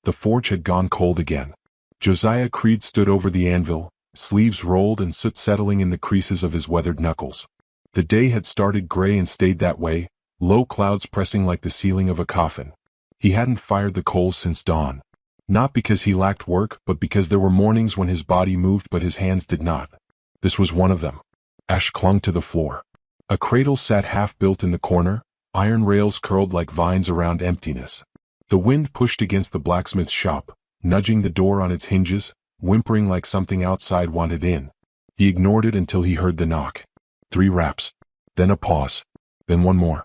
The forge had gone cold again. Josiah Creed stood over the anvil, sleeves rolled and soot settling in the creases of his weathered knuckles. The day had started gray and stayed that way, low clouds pressing like the ceiling of a coffin. He hadn't fired the coals since dawn. Not because he lacked work, but because there were mornings when his body moved but his hands did not. This was one of them. Ash clung to the floor. A cradle sat half-built in the corner, iron rails curled like vines around emptiness. The wind pushed against the blacksmith's shop, nudging the door on its hinges, whimpering like something outside wanted in. He ignored it until he heard the knock. 3 raps. Then a pause. Then one more.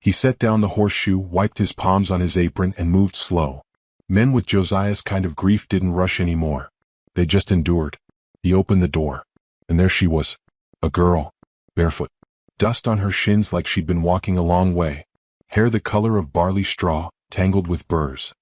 He set down the horseshoe, wiped his palms on his apron, and moved slow. Men with Josiah's kind of grief didn't rush anymore. They just endured. He opened the door. And there she was. A girl. Barefoot. Dust on her shins like she'd been walking a long way. Hair the color of barley straw, tangled with burrs.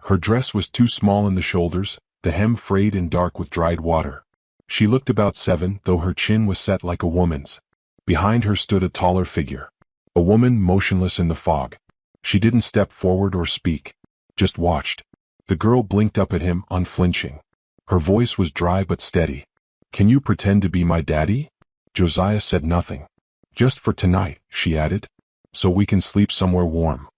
Her dress was too small in the shoulders, the hem frayed and dark with dried water. She looked about 7, though her chin was set like a woman's. Behind her stood a taller figure. A woman motionless in the fog. She didn't step forward or speak. Just watched. The girl blinked up at him, unflinching. Her voice was dry but steady. "Can you pretend to be my daddy?" Josiah said nothing. "Just for tonight," she added. "So we can sleep somewhere warm."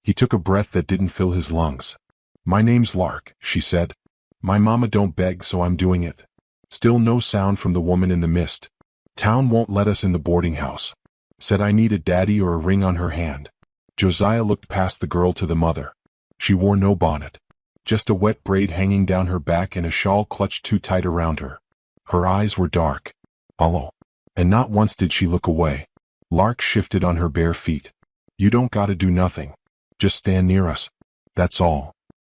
He took a breath that didn't fill his lungs. "My name's Lark," she said. "My mama don't beg, so I'm doing it." Still no sound from the woman in the mist. "Town won't let us in the boarding house. Said I need a daddy or a ring on her hand." Josiah looked past the girl to the mother. She wore no bonnet. Just a wet braid hanging down her back and a shawl clutched too tight around her. Her eyes were dark, hollow, and not once did she look away. Lark shifted on her bare feet. "You don't gotta do nothing. Just stand near us. That's all."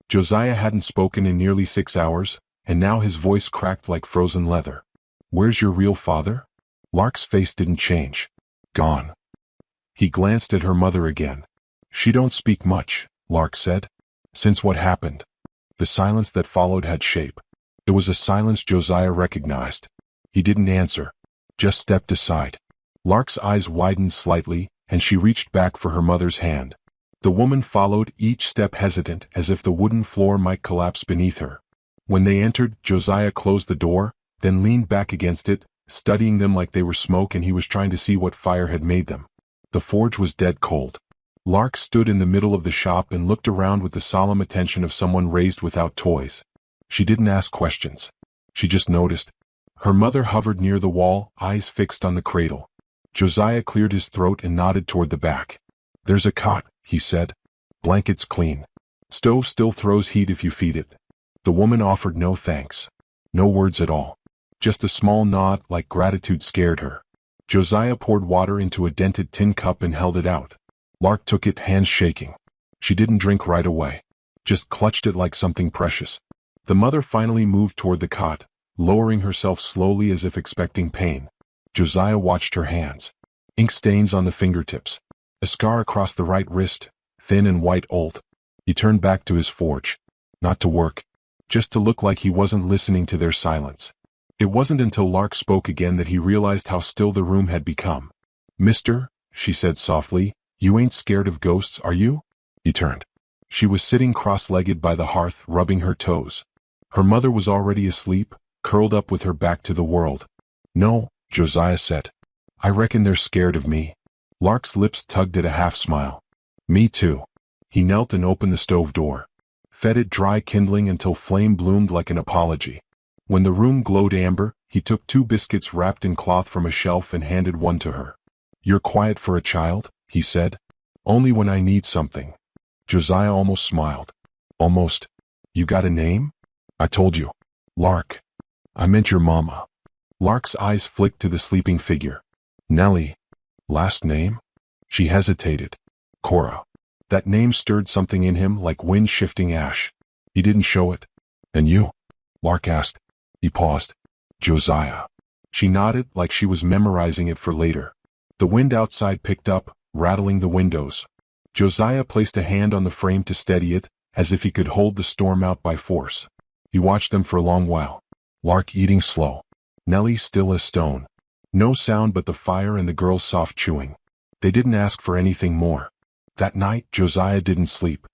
Josiah hadn't spoken in nearly 6 hours, and now his voice cracked like frozen leather. "Where's your real father?" Lark's face didn't change. "Gone." He glanced at her mother again. "She don't speak much," Lark said. "Since what happened?" The silence that followed had shape. It was a silence Josiah recognized. He didn't answer. Just stepped aside. Lark's eyes widened slightly, and she reached back for her mother's hand. The woman followed, each step hesitant, as if the wooden floor might collapse beneath her. When they entered, Josiah closed the door, then leaned back against it, studying them like they were smoke, and he was trying to see what fire had made them. The forge was dead cold. Lark stood in the middle of the shop and looked around with the solemn attention of someone raised without toys. She didn't ask questions. She just noticed. Her mother hovered near the wall, eyes fixed on the cradle. Josiah cleared his throat and nodded toward the back. "There's a cot," he said. "Blankets clean. Stove still throws heat if you feed it." The woman offered no thanks. No words at all. Just a small nod, like gratitude scared her. Josiah poured water into a dented tin cup and held it out. Lark took it, hands shaking. She didn't drink right away. Just clutched it like something precious. The mother finally moved toward the cot, lowering herself slowly as if expecting pain. Josiah watched her hands. Ink stains on the fingertips. A scar across the right wrist, thin and white old. He turned back to his forge. Not to work. Just to look like he wasn't listening to their silence. It wasn't until Lark spoke again that he realized how still the room had become. "Mister," she said softly, "you ain't scared of ghosts, are you?" He turned. She was sitting cross-legged by the hearth, rubbing her toes. Her mother was already asleep, curled up with her back to the world. "No," Josiah said. "I reckon they're scared of me." Lark's lips tugged at a half-smile. "Me too." He knelt and opened the stove door. Fed it dry kindling until flame bloomed like an apology. When the room glowed amber, he took 2 biscuits wrapped in cloth from a shelf and handed one to her. "You're quiet for a child," he said. "Only when I need something." Josiah almost smiled. "Almost. You got a name?" "I told you. Lark." "I meant your mama." Lark's eyes flicked to the sleeping figure. "Nellie. Last name?" She hesitated. "Cora." That name stirred something in him like wind-shifting ash. He didn't show it. "And you?" Lark asked. He paused. "Josiah." She nodded like she was memorizing it for later. The wind outside picked up, rattling the windows. Josiah placed a hand on the frame to steady it, as if he could hold the storm out by force. He watched them for a long while. Lark eating slow. Nellie still as stone. No sound but the fire and the girl's soft chewing. They didn't ask for anything more. That night, Josiah didn't sleep.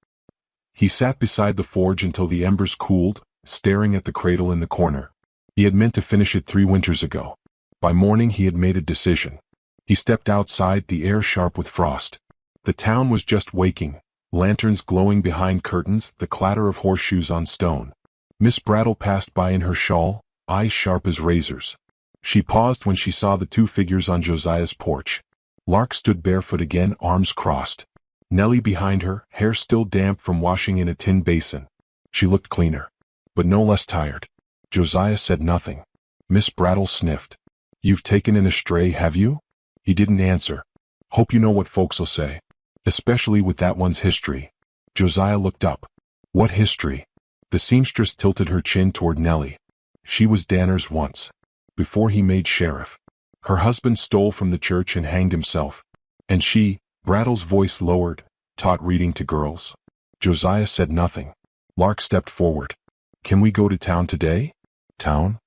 He sat beside the forge until the embers cooled, staring at the cradle in the corner. He had meant to finish it 3 winters ago. By morning he had made a decision. He stepped outside, the air sharp with frost. The town was just waking, lanterns glowing behind curtains, the clatter of horseshoes on stone. Miss Brattle passed by in her shawl, eyes sharp as razors. She paused when she saw the 2 figures on Josiah's porch. Lark stood barefoot again, arms crossed. Nellie behind her, hair still damp from washing in a tin basin. She looked cleaner, but no less tired. Josiah said nothing. Miss Brattle sniffed. "You've taken in a stray, have you?" He didn't answer. "Hope you know what folks'll say. Especially with that one's history." Josiah looked up. "What history?" The seamstress tilted her chin toward Nellie. "She was Danner's once. Before he made sheriff. Her husband stole from the church and hanged himself. And she," Brattle's voice lowered, "taught reading to girls." Josiah said nothing. Lark stepped forward. "Can we go to town today?" "Town?"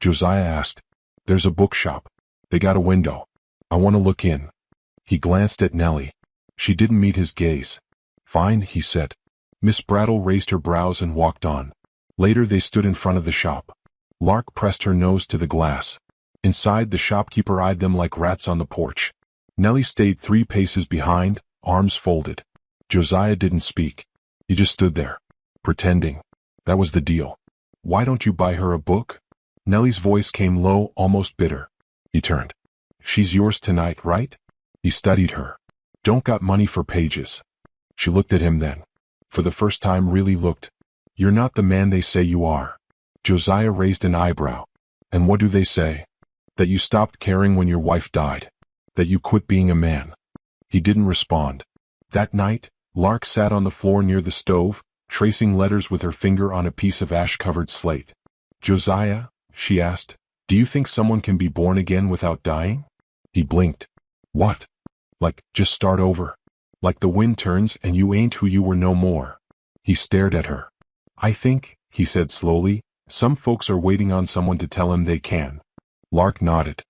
Josiah asked. "There's a bookshop. They got a window. I want to look in." He glanced at Nellie. She didn't meet his gaze. "Fine," he said. Miss Brattle raised her brows and walked on. Later they stood in front of the shop. Lark pressed her nose to the glass. Inside, the shopkeeper eyed them like rats on the porch. Nellie stayed 3 paces behind, arms folded. Josiah didn't speak. He just stood there, pretending. That was the deal. "Why don't you buy her a book?" Nellie's voice came low, almost bitter. He turned. "She's yours tonight, right?" He studied her. "Don't got money for pages." She looked at him then. For the first time really looked. "You're not the man they say you are." Josiah raised an eyebrow. "And what do they say?" "That you stopped caring when your wife died. That you quit being a man." He didn't respond. That night, Lark sat on the floor near the stove, tracing letters with her finger on a piece of ash-covered slate. "Josiah," she asked, "do you think someone can be born again without dying?" He blinked. "What? Like, just start over? Like the wind turns and you ain't who you were no more?" He stared at her. "I think," he said slowly, "some folks are waiting on someone to tell them they can." Lark nodded.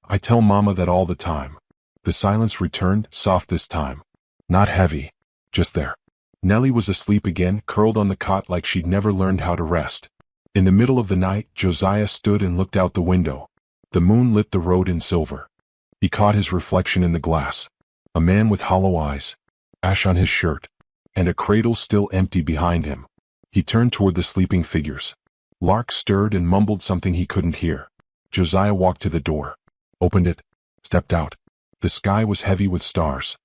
"I tell Mama that all the time." The silence returned, soft this time. Not heavy. Just there. Nellie was asleep again, curled on the cot like she'd never learned how to rest. In the middle of the night, Josiah stood and looked out the window. The moon lit the road in silver. He caught his reflection in the glass. A man with hollow eyes, ash on his shirt, and a cradle still empty behind him. He turned toward the sleeping figures. Lark stirred and mumbled something he couldn't hear. Josiah walked to the door, opened it, stepped out. The sky was heavy with stars.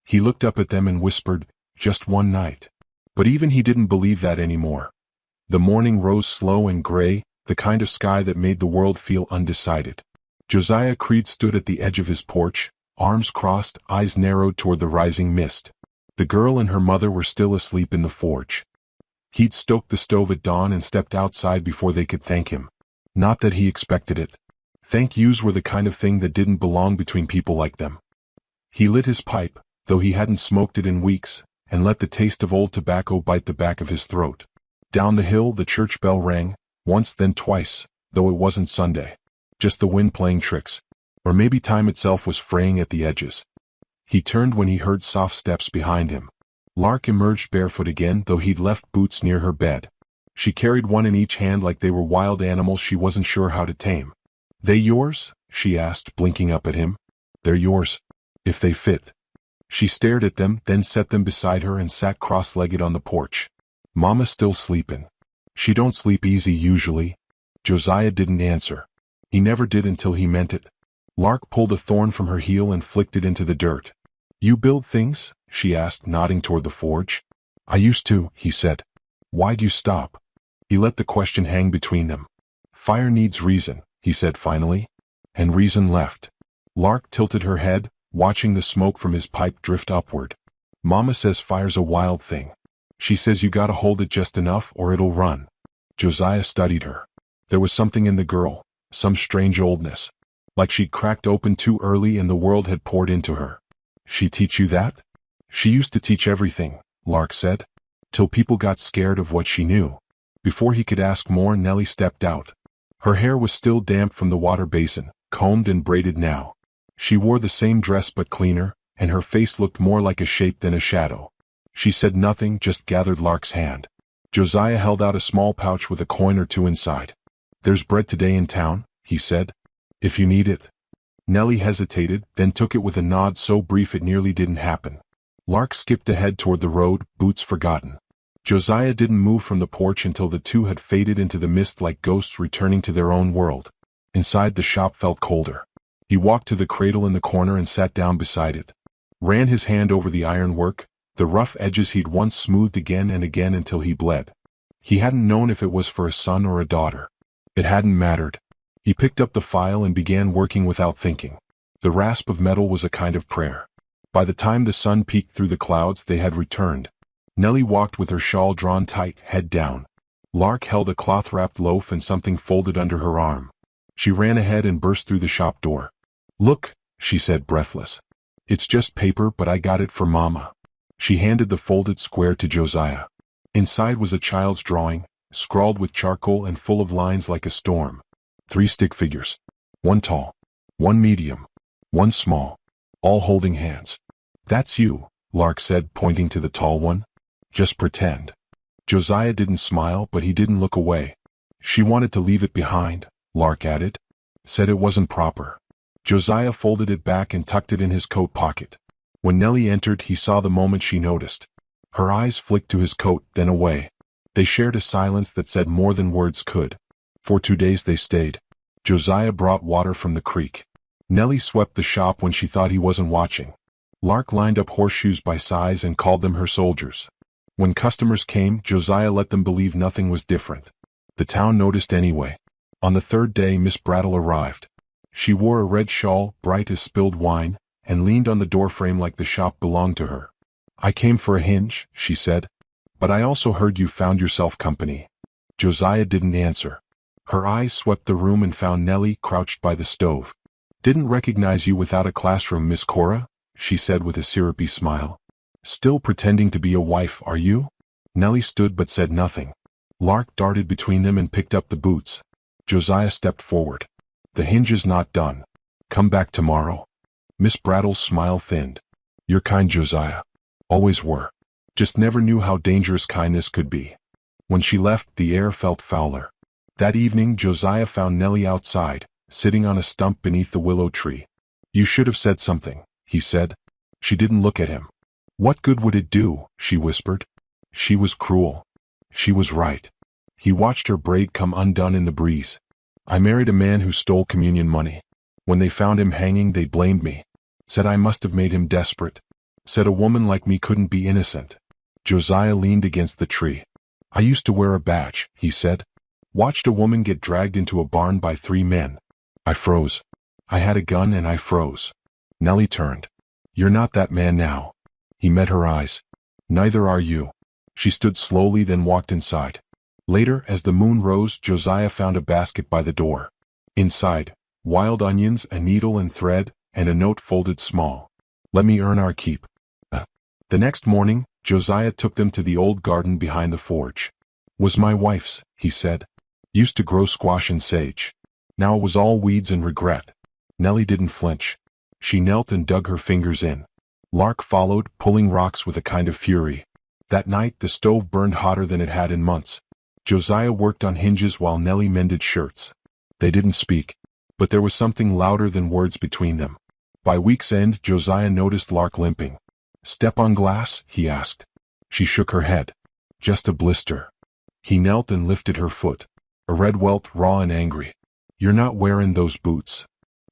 He looked up at them and whispered, "Just one night." But even he didn't believe that anymore. The morning rose slow and gray, the kind of sky that made the world feel undecided. Josiah Creed stood at the edge of his porch, arms crossed, eyes narrowed toward the rising mist. The girl and her mother were still asleep in the forge. He'd stoked the stove at dawn and stepped outside before they could thank him. Not that he expected it. Thank yous were the kind of thing that didn't belong between people like them. He lit his pipe, though he hadn't smoked it in weeks, and let the taste of old tobacco bite the back of his throat. Down the hill the church bell rang, once then twice, though it wasn't Sunday. Just the wind playing tricks. Or maybe time itself was fraying at the edges. He turned when he heard soft steps behind him. Lark emerged barefoot again, though he'd left boots near her bed. She carried one in each hand like they were wild animals she wasn't sure how to tame. "They yours?" she asked, blinking up at him. "They're yours. If they fit." She stared at them, then set them beside her and sat cross-legged on the porch. "Mama's still sleepin'. She don't sleep easy usually." Josiah didn't answer. He never did until he meant it. Lark pulled a thorn from her heel and flicked it into the dirt. "You build things?" she asked, nodding toward the forge. "I used to," he said. "Why'd you stop?" He let the question hang between them. "Fire needs reason," he said finally. And reason left. Lark tilted her head, watching the smoke from his pipe drift upward. "Mama says fire's a wild thing. She says you gotta hold it just enough or it'll run." Josiah studied her. There was something in the girl, some strange oldness. Like she'd cracked open too early and the world had poured into her. "She teach you that?" "She used to teach everything," Lark said. "Till people got scared of what she knew." Before he could ask more, Nellie stepped out. Her hair was still damp from the water basin, combed and braided now. She wore the same dress but cleaner, and her face looked more like a shape than a shadow. She said nothing, just gathered Lark's hand. Josiah held out a small pouch with a coin or two inside. "There's bread today in town," he said. "If you need it." Nellie hesitated, then took it with a nod so brief it nearly didn't happen. Lark skipped ahead toward the road, boots forgotten. Josiah didn't move from the porch until the two had faded into the mist like ghosts returning to their own world. Inside, the shop felt colder. He walked to the cradle in the corner and sat down beside it. Ran his hand over the ironwork, the rough edges he'd once smoothed again and again until he bled. He hadn't known if it was for a son or a daughter. It hadn't mattered. He picked up the file and began working without thinking. The rasp of metal was a kind of prayer. By the time the sun peeked through the clouds, they had returned. Nellie walked with her shawl drawn tight, head down. Lark held a cloth-wrapped loaf and something folded under her arm. She ran ahead and burst through the shop door. "Look," she said, breathless. "It's just paper, but I got it for Mama." She handed the folded square to Josiah. Inside was a child's drawing, scrawled with charcoal and full of lines like a storm. 3 stick figures. 1 tall, 1 medium, 1 small, all holding hands. "That's you," Lark said, pointing to the tall one. "Just pretend." Josiah didn't smile, but he didn't look away. "She wanted to leave it behind," Lark added. "Said it wasn't proper." Josiah folded it back and tucked it in his coat pocket. When Nellie entered, he saw the moment she noticed. Her eyes flicked to his coat, then away. They shared a silence that said more than words could. For 2 days they stayed. Josiah brought water from the creek. Nellie swept the shop when she thought he wasn't watching. Lark lined up horseshoes by size and called them her soldiers. When customers came, Josiah let them believe nothing was different. The town noticed anyway. On the 3rd day, Miss Brattle arrived. She wore a red shawl, bright as spilled wine, and leaned on the doorframe like the shop belonged to her. "I came for a hinge," she said. "But I also heard you found yourself company." Josiah didn't answer. Her eyes swept the room and found Nellie crouched by the stove. "Didn't recognize you without a classroom, Miss Cora," she said with a syrupy smile. "Still pretending to be a wife, are you?" Nellie stood but said nothing. Lark darted between them and picked up the boots. Josiah stepped forward. "The hinge is not done. Come back tomorrow." Miss Brattle's smile thinned. "You're kind, Josiah. Always were. Just never knew how dangerous kindness could be." When she left, the air felt fouler. That evening, Josiah found Nellie outside, sitting on a stump beneath the willow tree. "You should have said something," he said. She didn't look at him. "What good would it do?" she whispered. She was cruel. She was right. He watched her braid come undone in the breeze. "I married a man who stole communion money. When they found him hanging, they blamed me. Said I must have made him desperate. Said a woman like me couldn't be innocent." Josiah leaned against the tree. "I used to wear a badge," he said. "Watched a woman get dragged into a barn by 3 men. I froze. I had a gun and I froze." Nellie turned. "You're not that man now." He met her eyes. "Neither are you." She stood slowly, then walked inside. Later, as the moon rose, Josiah found a basket by the door. Inside, wild onions, a needle and thread, and a note folded small. "Let me earn our keep." The next morning, Josiah took them to the old garden behind the forge. "Was my wife's," he said. "Used to grow squash and sage. Now it was all weeds and regret." Nellie didn't flinch. She knelt and dug her fingers in. Lark followed, pulling rocks with a kind of fury. That night, the stove burned hotter than it had in months. Josiah worked on hinges while Nellie mended shirts. They didn't speak, but there was something louder than words between them. By week's end, Josiah noticed Lark limping. "Step on glass?" he asked. She shook her head. "Just a blister." He knelt and lifted her foot. A red welt, raw and angry. "You're not wearing those boots."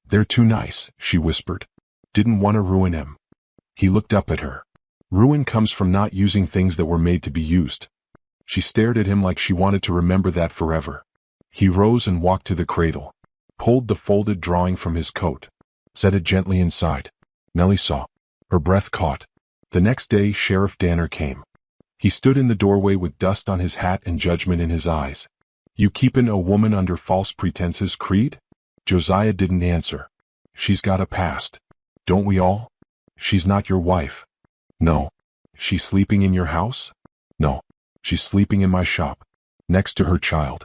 "They're too nice," she whispered. "Didn't want to ruin him." He looked up at her. "Ruin comes from not using things that were made to be used." She stared at him like she wanted to remember that forever. He rose and walked to the cradle. Pulled the folded drawing from his coat. Set it gently inside. Nellie saw. Her breath caught. The next day, Sheriff Danner came. He stood in the doorway with dust on his hat and judgment in his eyes. "You keepin' a woman under false pretenses, Creed?" Josiah didn't answer. "She's got a past. Don't we all?" "She's not your wife." "No." "She's sleeping in your house?" "No. She's sleeping in my shop. Next to her child.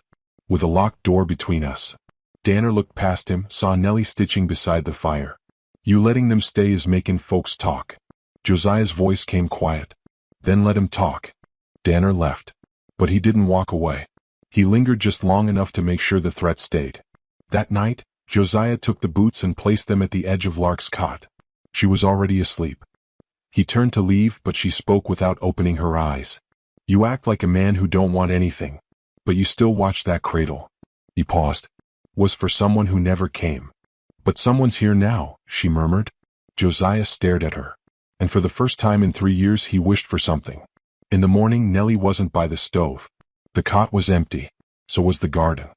With a locked door between us." Danner looked past him, saw Nellie stitching beside the fire. "You letting them stay is making folks talk." Josiah's voice came quiet. Then let him talk. Danner left. But he didn't walk away. He lingered just long enough to make sure the threat stayed. That night, Josiah took the boots and placed them at the edge of Lark's cot. She was already asleep. He turned to leave, but she spoke without opening her eyes. You act like a man who don't want anything. But you still watch that cradle. He paused. Was for someone who never came. But someone's here now, she murmured. Josiah stared at her. And for the first time in 3 years he wished for something. In the morning Nellie wasn't by the stove. The cot was empty. So was the garden.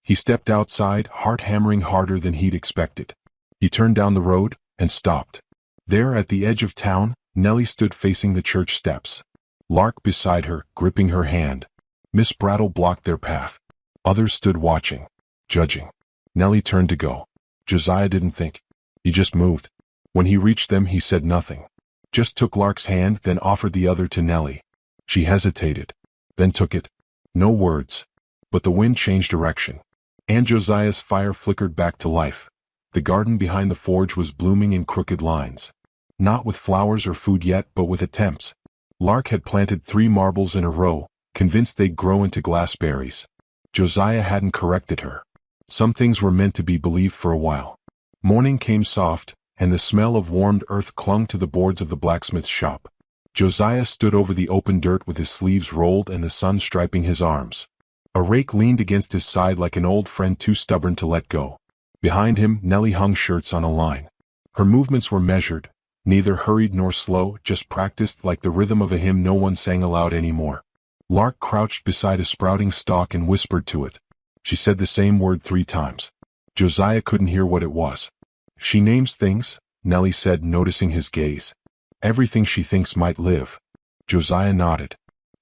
He stepped outside, heart hammering harder than he'd expected. He turned down the road, and stopped. There at the edge of town, Nellie stood facing the church steps. Lark beside her, gripping her hand. Miss Brattle blocked their path. Others stood watching, judging. Nellie turned to go. Josiah didn't think. He just moved. When he reached them he said nothing. Just took Lark's hand, then offered the other to Nellie. She hesitated, then took it. No words. But the wind changed direction. And Josiah's fire flickered back to life. The garden behind the forge was blooming in crooked lines. Not with flowers or food yet, but with attempts. Lark had planted 3 marbles in a row, convinced they'd grow into glassberries. Josiah hadn't corrected her. Some things were meant to be believed for a while. Morning came soft, and the smell of warmed earth clung to the boards of the blacksmith's shop. Josiah stood over the open dirt with his sleeves rolled and the sun striping his arms. A rake leaned against his side like an old friend too stubborn to let go. Behind him, Nellie hung shirts on a line. Her movements were measured, neither hurried nor slow, just practiced like the rhythm of a hymn no one sang aloud anymore. Lark crouched beside a sprouting stalk and whispered to it. She said the same word 3 times. Josiah couldn't hear what it was. She names things, Nellie said, noticing his gaze. Everything she thinks might live. Josiah nodded.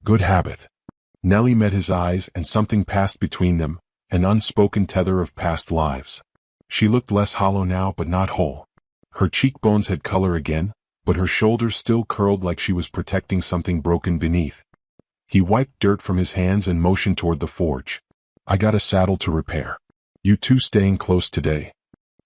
Good habit. Nellie met his eyes and something passed between them, an unspoken tether of past lives. She looked less hollow now but not whole. Her cheekbones had color again, but her shoulders still curled like she was protecting something broken beneath. He wiped dirt from his hands and motioned toward the forge. I got a saddle to repair. You two staying close today.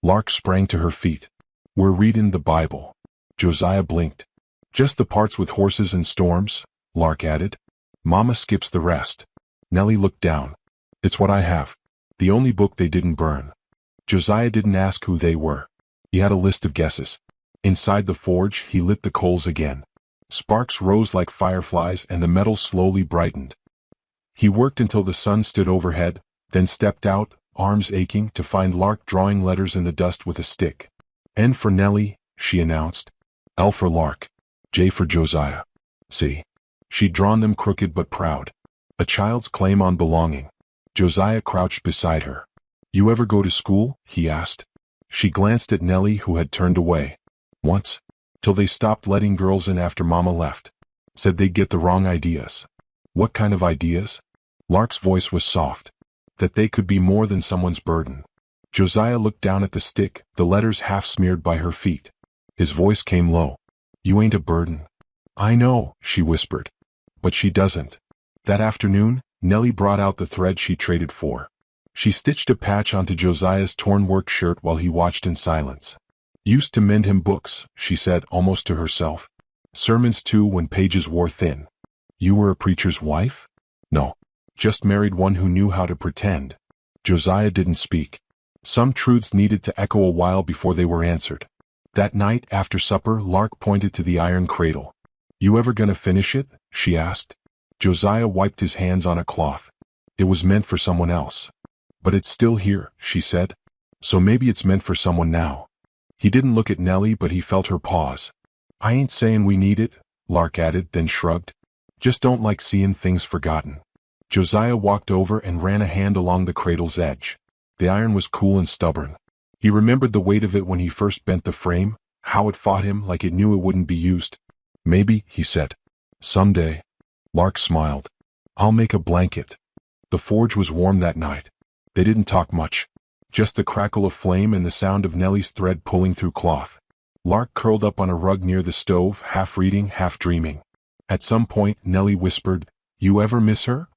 Lark sprang to her feet. We're readin' the Bible. Josiah blinked. Just the parts with horses and storms, Lark added. Mama skips the rest. Nellie looked down. It's what I have. The only book they didn't burn. Josiah didn't ask who they were. He had a list of guesses. Inside the forge, he lit the coals again. Sparks rose like fireflies and the metal slowly brightened. He worked until the sun stood overhead, then stepped out, arms aching, to find Lark drawing letters in the dust with a stick. N for Nellie, she announced. L for Lark. J for Josiah. See? She'd drawn them crooked but proud. A child's claim on belonging. Josiah crouched beside her. You ever go to school? He asked. She glanced at Nellie, who had turned away. Once. Till they stopped letting girls in after Mama left. Said they'd get the wrong ideas. What kind of ideas? Lark's voice was soft. That they could be more than someone's burden. Josiah looked down at the stick, the letters half smeared by her feet. His voice came low. You ain't a burden. I know, she whispered. But she doesn't. That afternoon, Nellie brought out the thread she traded for. She stitched a patch onto Josiah's torn work shirt while he watched in silence. Used to mend him books, she said almost to herself. Sermons too when pages wore thin. You were a preacher's wife? No. Just married one who knew how to pretend. Josiah didn't speak. Some truths needed to echo a while before they were answered. That night, after supper, Lark pointed to the iron cradle. You ever gonna finish it? She asked. Josiah wiped his hands on a cloth. It was meant for someone else. But it's still here, she said. So maybe it's meant for someone now. He didn't look at Nellie, but he felt her pause. I ain't saying we need it, Lark added, then shrugged. Just don't like seeing things forgotten. Josiah walked over and ran a hand along the cradle's edge. The iron was cool and stubborn. He remembered the weight of it when he first bent the frame, how it fought him like it knew it wouldn't be used. Maybe, he said. Someday. Lark smiled. I'll make a blanket. The forge was warm that night. They didn't talk much. Just the crackle of flame and the sound of Nellie's thread pulling through cloth. Lark curled up on a rug near the stove, half reading, half dreaming. At some point, Nellie whispered, You ever miss her?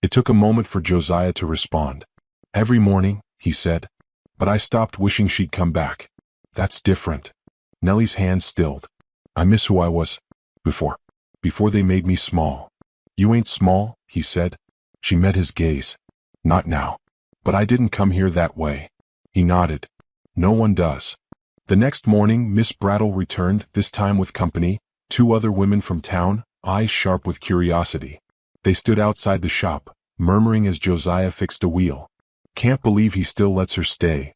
It took a moment for Josiah to respond. Every morning, he said. But I stopped wishing she'd come back. That's different. Nellie's hands stilled. I miss who I was before. before they made me small. You ain't small, he said. She met his gaze. Not now. But I didn't come here that way. He nodded. No one does. The next morning Miss Brattle returned, this time with company, 2 other women from town, eyes sharp with curiosity. They stood outside the shop, murmuring as Josiah fixed a wheel. Can't believe he still lets her stay.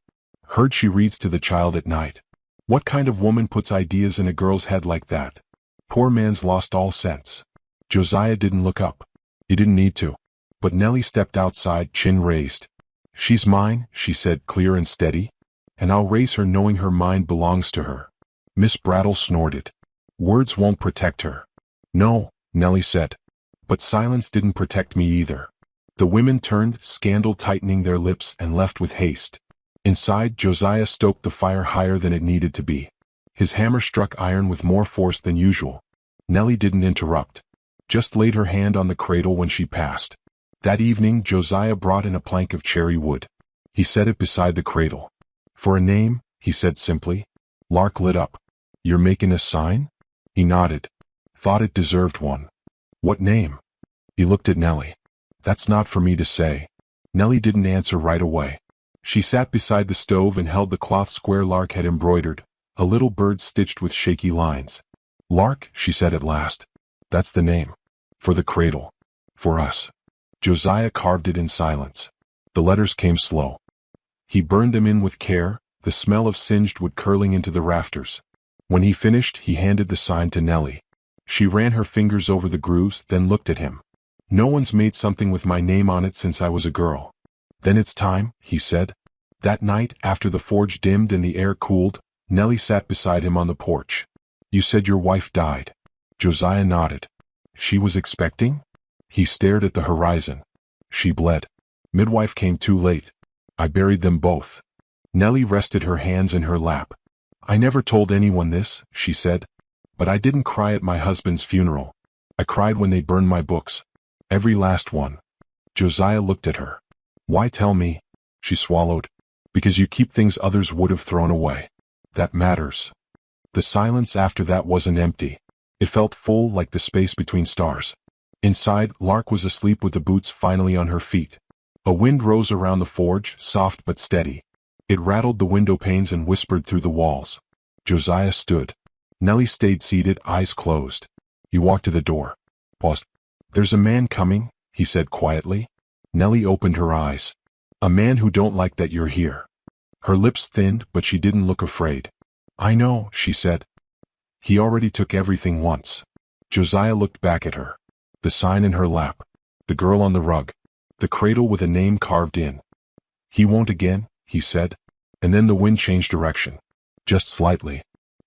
Heard she reads to the child at night. What kind of woman puts ideas in a girl's head like that? Poor man's lost all sense. Josiah didn't look up. He didn't need to. But Nellie stepped outside, chin raised. She's mine, she said, clear and steady. And I'll raise her knowing her mind belongs to her. Miss Brattle snorted. Words won't protect her. No, Nellie said. But silence didn't protect me either. The women turned, scandal tightening their lips, and left with haste. Inside, Josiah stoked the fire higher than it needed to be. His hammer struck iron with more force than usual. Nellie didn't interrupt. Just laid her hand on the cradle when she passed. That evening Josiah brought in a plank of cherry wood. He set it beside the cradle. For a name, he said simply. Lark lit up. You're making a sign? He nodded. Thought it deserved one. What name? He looked at Nellie. That's not for me to say. Nellie didn't answer right away. She sat beside the stove and held the cloth square Lark had embroidered, a little bird stitched with shaky lines. Lark, she said at last. That's the name. For the cradle. For us. Josiah carved it in silence. The letters came slow. He burned them in with care, the smell of singed wood curling into the rafters. When he finished, he handed the sign to Nellie. She ran her fingers over the grooves, then looked at him. No one's made something with my name on it since I was a girl. Then it's time, he said. That night, after the forge dimmed and the air cooled, Nellie sat beside him on the porch. You said your wife died. Josiah nodded. She was expecting? He stared at the horizon. She bled. Midwife came too late. I buried them both. Nellie rested her hands in her lap. I never told anyone this, she said. But I didn't cry at my husband's funeral. I cried when they burned my books. Every last one. Josiah looked at her. Why tell me? She swallowed. Because you keep things others would have thrown away. That matters. The silence after that wasn't empty. It felt full like the space between stars. Inside, Lark was asleep with the boots finally on her feet. A wind rose around the forge, soft but steady. It rattled the window panes and whispered through the walls. Josiah stood. Nellie stayed seated, eyes closed. He walked to the door. Paused. There's a man coming, he said quietly. Nellie opened her eyes. A man who don't like that you're here. Her lips thinned, but she didn't look afraid. I know, she said. He already took everything once. Josiah looked back at her. The sign in her lap. The girl on the rug. The cradle with a name carved in. He won't again, he said. And then the wind changed direction. Just slightly.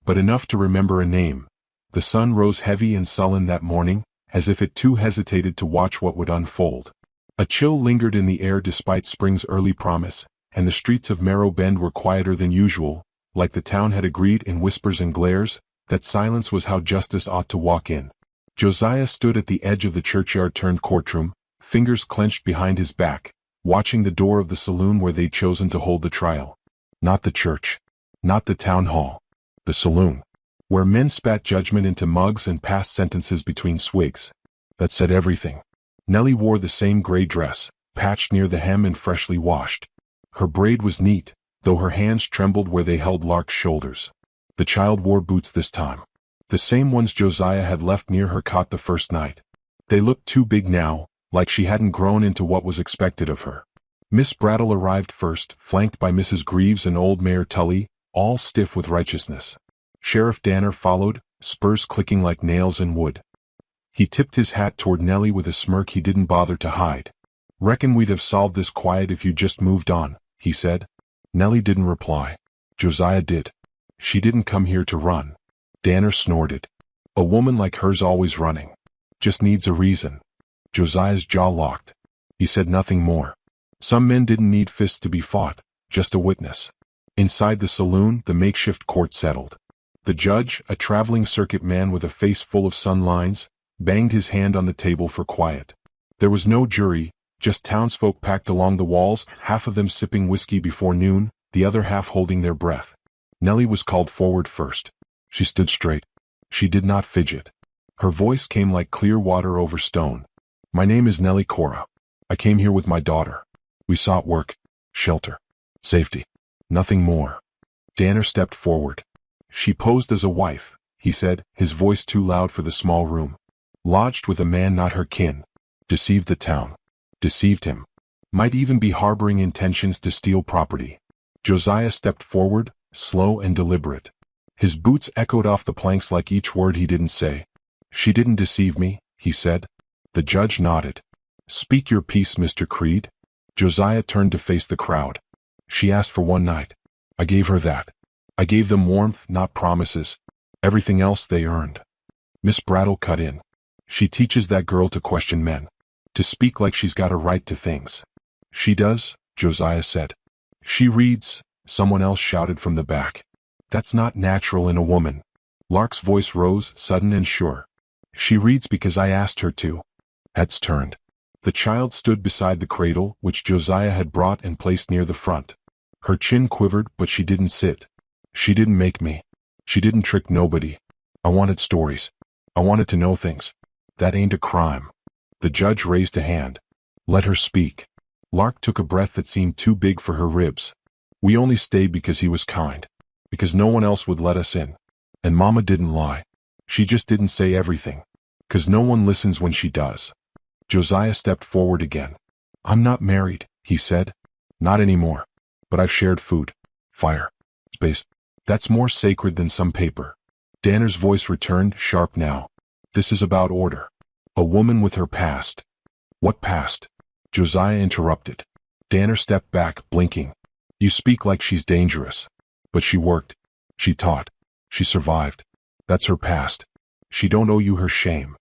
But enough to remember a name. The sun rose heavy and sullen that morning, as if it too hesitated to watch what would unfold. A chill lingered in the air despite spring's early promise, and the streets of Marrow Bend were quieter than usual, like the town had agreed in whispers and glares, that silence was how justice ought to walk in. Josiah stood at the edge of the churchyard-turned-courtroom, fingers clenched behind his back, watching the door of the saloon where they'd chosen to hold the trial. Not the church. Not the town hall. The saloon. Where men spat judgment into mugs and passed sentences between swigs. That said everything. Nellie wore the same gray dress, patched near the hem and freshly washed. Her braid was neat, though her hands trembled where they held Lark's shoulders. The child wore boots this time. The same ones Josiah had left near her cot the first night. They looked too big now, like she hadn't grown into what was expected of her. Miss Brattle arrived first, flanked by Mrs. Greaves and old Mayor Tully, all stiff with righteousness. Sheriff Danner followed, spurs clicking like nails in wood. He tipped his hat toward Nellie with a smirk he didn't bother to hide. Reckon we'd have solved this quiet if you just moved on, he said. Nellie didn't reply. Josiah did. She didn't come here to run. Danner snorted. A woman like her's always running. Just needs a reason. Josiah's jaw locked. He said nothing more. Some men didn't need fists to be fought, just a witness. Inside the saloon, the makeshift court settled. The judge, a traveling circuit man with a face full of sun lines, banged his hand on the table for quiet. There was no jury, just townsfolk packed along the walls, half of them sipping whiskey before noon, the other half holding their breath. Nellie was called forward first. She stood straight. She did not fidget. Her voice came like clear water over stone. My name is Nellie Cora. I came here with my daughter. We sought work, shelter, safety. Nothing more. Danner stepped forward. She posed as a wife, he said, his voice too loud for the small room. Lodged with a man not her kin. Deceived the town. Deceived him. Might even be harboring intentions to steal property. Josiah stepped forward, slow and deliberate. His boots echoed off the planks like each word he didn't say. She didn't deceive me, he said. The judge nodded. Speak your piece, Mr. Creed. Josiah turned to face the crowd. She asked for one night. I gave her that. I gave them warmth, not promises. Everything else they earned. Miss Brattle cut in. She teaches that girl to question men. To speak like she's got a right to things. She does, Josiah said. She reads, someone else shouted from the back. That's not natural in a woman. Lark's voice rose, sudden and sure. She reads because I asked her to. Heads turned. The child stood beside the cradle, which Josiah had brought and placed near the front. Her chin quivered, but she didn't sit. She didn't make me. She didn't trick nobody. I wanted stories. I wanted to know things. That ain't a crime. The judge raised a hand. Let her speak. Lark took a breath that seemed too big for her ribs. We only stayed because he was kind. Because no one else would let us in. And Mama didn't lie. She just didn't say everything. 'Cause no one listens when she does. Josiah stepped forward again. I'm not married, he said. Not anymore. But I've shared food, fire, space. That's more sacred than some paper. Danner's voice returned, sharp now. This is about order. A woman with her past. What past? Josiah interrupted. Danner stepped back, blinking. You speak like she's dangerous. But she worked. She taught. She survived. That's her past. She don't owe you her shame.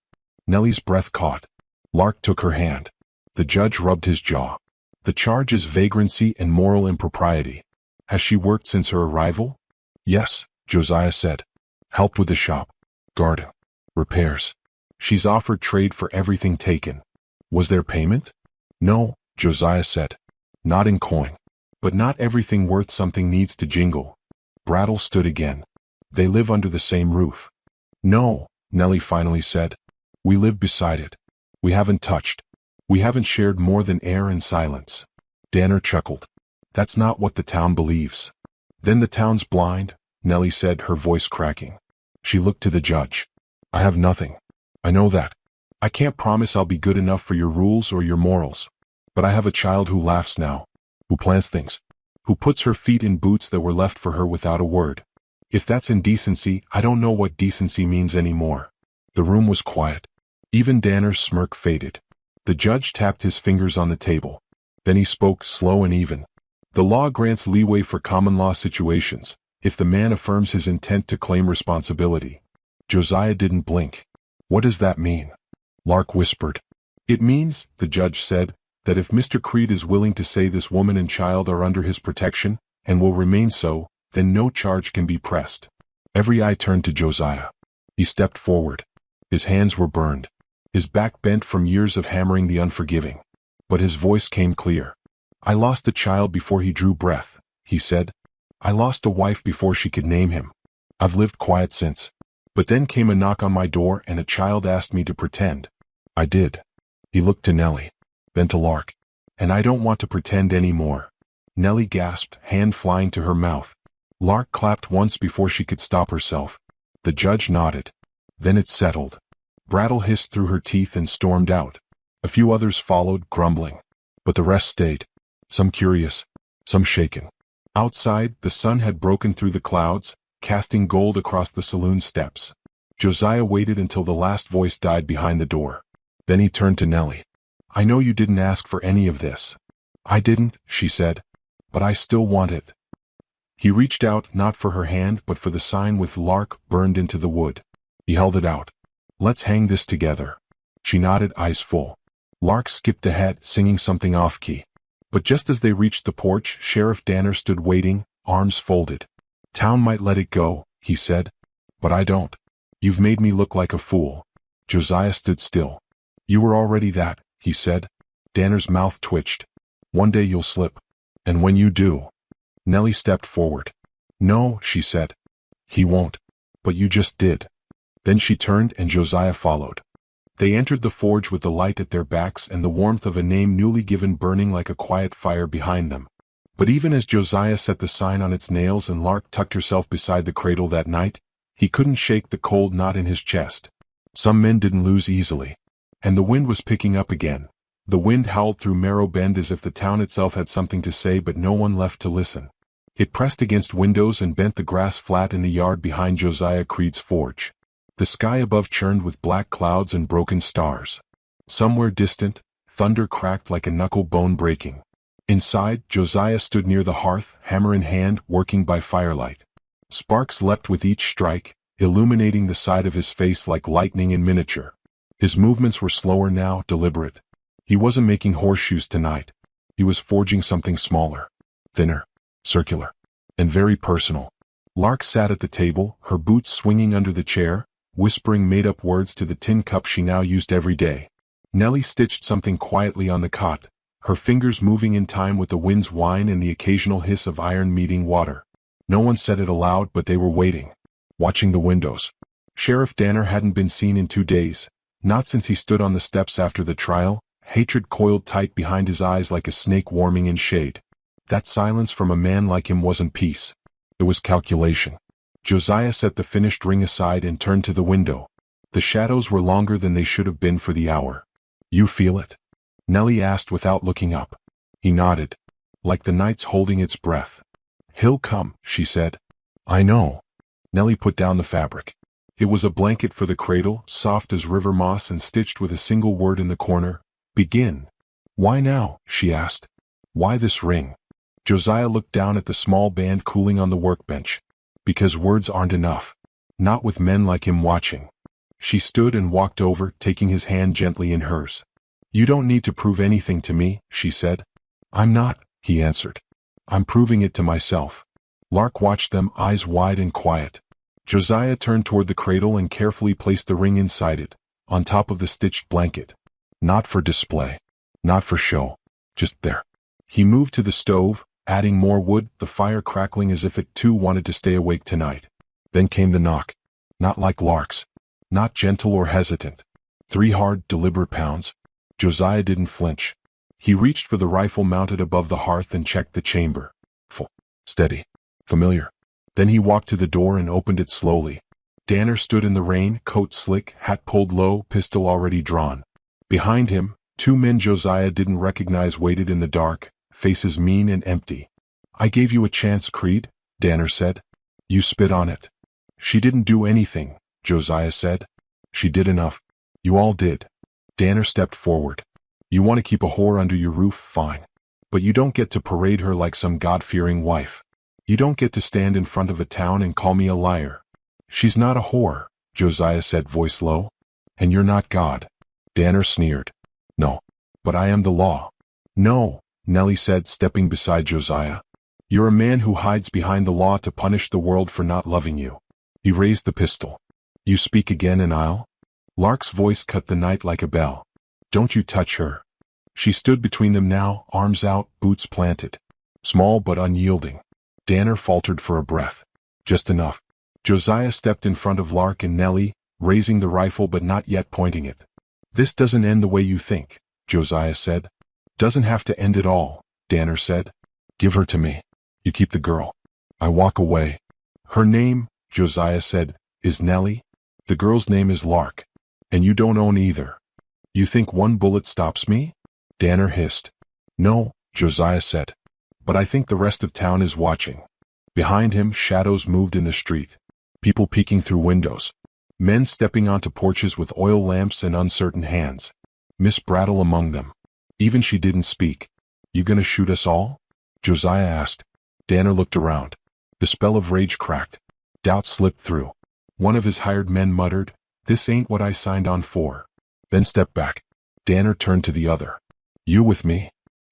Nellie's breath caught. Lark took her hand. The judge rubbed his jaw. The charge is vagrancy and moral impropriety. Has she worked since her arrival? Yes, Josiah said. Helped with the shop. Garden. Repairs. She's offered trade for everything taken. Was there payment? No, Josiah said. Not in coin. But not everything worth something needs to jingle. Brattle stood again. They live under the same roof. No, Nellie finally said. We live beside it. We haven't touched. We haven't shared more than air and silence. Danner chuckled. That's not what the town believes. Then the town's blind, Nellie said, her voice cracking. She looked to the judge. I have nothing. I know that. I can't promise I'll be good enough for your rules or your morals. But I have a child who laughs now. Who plans things. Who puts her feet in boots that were left for her without a word. If that's indecency, I don't know what decency means anymore. The room was quiet. Even Danner's smirk faded. The judge tapped his fingers on the table. Then he spoke, slow and even. The law grants leeway for common law situations, if the man affirms his intent to claim responsibility. Josiah didn't blink. What does that mean? Lark whispered. It means, the judge said, that if Mr. Creed is willing to say this woman and child are under his protection, and will remain so, then no charge can be pressed. Every eye turned to Josiah. He stepped forward. His hands were burned. His back bent from years of hammering the unforgiving. But his voice came clear. I lost a child before he drew breath, he said. I lost a wife before she could name him. I've lived quiet since. But then came a knock on my door and a child asked me to pretend. I did. He looked to Nellie. Then to Lark. And I don't want to pretend anymore. Nellie gasped, hand flying to her mouth. Lark clapped once before she could stop herself. The judge nodded. Then it settled. Brattle hissed through her teeth and stormed out. A few others followed, grumbling. But the rest stayed. Some curious, some shaken. Outside, the sun had broken through the clouds, casting gold across the saloon steps. Josiah waited until the last voice died behind the door. Then he turned to Nellie. I know you didn't ask for any of this. I didn't, she said. But I still want it. He reached out, not for her hand, but for the sign with Lark burned into the wood. He held it out. Let's hang this together. She nodded, eyes full. Lark skipped ahead, singing something off-key. But just as they reached the porch, Sheriff Danner stood waiting, arms folded. Town might let it go, he said. But I don't. You've made me look like a fool. Josiah stood still. You were already that, he said. Danner's mouth twitched. One day you'll slip. And when you do. Nellie stepped forward. No, she said. He won't. But you just did. Then she turned and Josiah followed. They entered the forge with the light at their backs and the warmth of a name newly given burning like a quiet fire behind them. But even as Josiah set the sign on its nails and Lark tucked herself beside the cradle that night, he couldn't shake the cold knot in his chest. Some men didn't lose easily. And the wind was picking up again. The wind howled through Marrow Bend as if the town itself had something to say but no one left to listen. It pressed against windows and bent the grass flat in the yard behind Josiah Creed's forge. The sky above churned with black clouds and broken stars. Somewhere distant, thunder cracked like a knuckle bone breaking. Inside, Josiah stood near the hearth, hammer in hand, working by firelight. Sparks leapt with each strike, illuminating the side of his face like lightning in miniature. His movements were slower now, deliberate. He wasn't making horseshoes tonight. He was forging something smaller, thinner, circular, and very personal. Lark sat at the table, her boots swinging under the chair, whispering made-up words to the tin cup she now used every day. Nellie stitched something quietly on the cot, her fingers moving in time with the wind's whine and the occasional hiss of iron meeting water. No one said it aloud, but they were waiting, watching the windows. Sheriff Danner hadn't been seen in 2 days, not since he stood on the steps after the trial, hatred coiled tight behind his eyes like a snake warming in shade. That silence from a man like him wasn't peace. It was calculation. Josiah set the finished ring aside and turned to the window. The shadows were longer than they should have been for the hour. You feel it? Nellie asked without looking up. He nodded, like the night's holding its breath. He'll come, she said. I know. Nellie put down the fabric. It was a blanket for the cradle, soft as river moss and stitched with a single word in the corner. Begin. Why now? She asked. Why this ring? Josiah looked down at the small band cooling on the workbench. Because words aren't enough. Not with men like him watching. She stood and walked over, taking his hand gently in hers. You don't need to prove anything to me, she said. I'm not, he answered. I'm proving it to myself. Lark watched them, eyes wide and quiet. Josiah turned toward the cradle and carefully placed the ring inside it, on top of the stitched blanket. Not for display. Not for show. Just there. He moved to the stove, adding more wood, the fire crackling as if it too wanted to stay awake tonight. Then came the knock. Not like Lark's. Not gentle or hesitant. 3 hard, deliberate pounds. Josiah didn't flinch. He reached for the rifle mounted above the hearth and checked the chamber. Full. Steady. Familiar. Then he walked to the door and opened it slowly. Danner stood in the rain, coat slick, hat pulled low, pistol already drawn. Behind him, 2 men Josiah didn't recognize waited in the dark, faces mean and empty. I gave you a chance, Creed, Danner said. You spit on it. She didn't do anything, Josiah said. She did enough. You all did. Danner stepped forward. You want to keep a whore under your roof, fine. But you don't get to parade her like some God-fearing wife. You don't get to stand in front of a town and call me a liar. She's not a whore, Josiah said, voice low. And you're not God. Danner sneered. No. But I am the law. No, Nellie said, stepping beside Josiah. You're a man who hides behind the law to punish the world for not loving you. He raised the pistol. You speak again and I'll? Lark's voice cut the night like a bell. Don't you touch her. She stood between them now, arms out, boots planted. Small but unyielding. Danner faltered for a breath. Just enough. Josiah stepped in front of Lark and Nellie, raising the rifle but not yet pointing it. This doesn't end the way you think, Josiah said. Doesn't have to end at all, Danner said. Give her to me. You keep the girl. I walk away. Her name, Josiah said, is Nellie. The girl's name is Lark. And you don't own either. You think 1 bullet stops me? Danner hissed. No, Josiah said. But I think the rest of town is watching. Behind him, shadows moved in the street. People peeking through windows. Men stepping onto porches with oil lamps and uncertain hands. Miss Brattle among them. Even she didn't speak. You gonna shoot us all? Josiah asked. Danner looked around. The spell of rage cracked. Doubt slipped through. One of his hired men muttered, This ain't what I signed on for. Then stepped back. Danner turned to the other. You with me?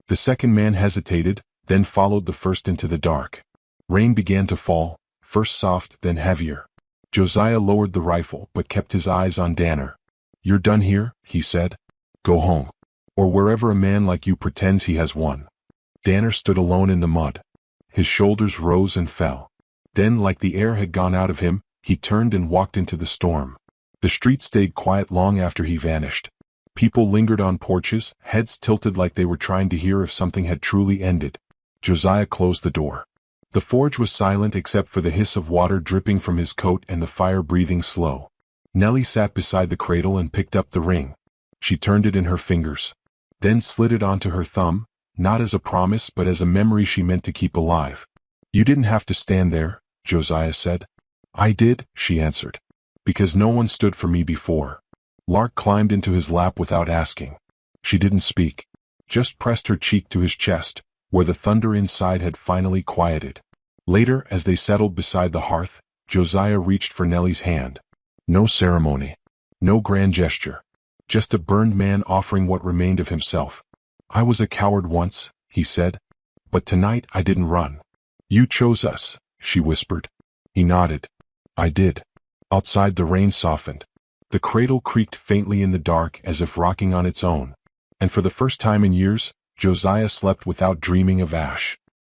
The second man hesitated, then followed the first into the dark. Rain began to fall, first soft, then heavier. Josiah lowered the rifle but kept his eyes on Danner. You're done here, he said. Go home. Or wherever a man like you pretends he has won. Danner stood alone in the mud. His shoulders rose and fell. Then, like the air had gone out of him, he turned and walked into the storm. The street stayed quiet long after he vanished. People lingered on porches, heads tilted like they were trying to hear if something had truly ended. Josiah closed the door. The forge was silent except for the hiss of water dripping from his coat and the fire breathing slow. Nellie sat beside the cradle and picked up the ring. She turned it in her fingers, then slid it onto her thumb, not as a promise but as a memory she meant to keep alive. "You didn't have to stand there," Josiah said. "I did," she answered. "Because no one stood for me before." Lark climbed into his lap without asking. She didn't speak, just pressed her cheek to his chest, where the thunder inside had finally quieted. Later, as they settled beside the hearth, Josiah reached for Nellie's hand. No ceremony, no grand gesture, just a burned man offering what remained of himself. "I was a coward once," he said, "but tonight I didn't run." "You chose us," she whispered. He nodded. "I did." Outside the rain softened. The cradle creaked faintly in the dark as if rocking on its own. And for the first time in years, Josiah slept without dreaming of Ash.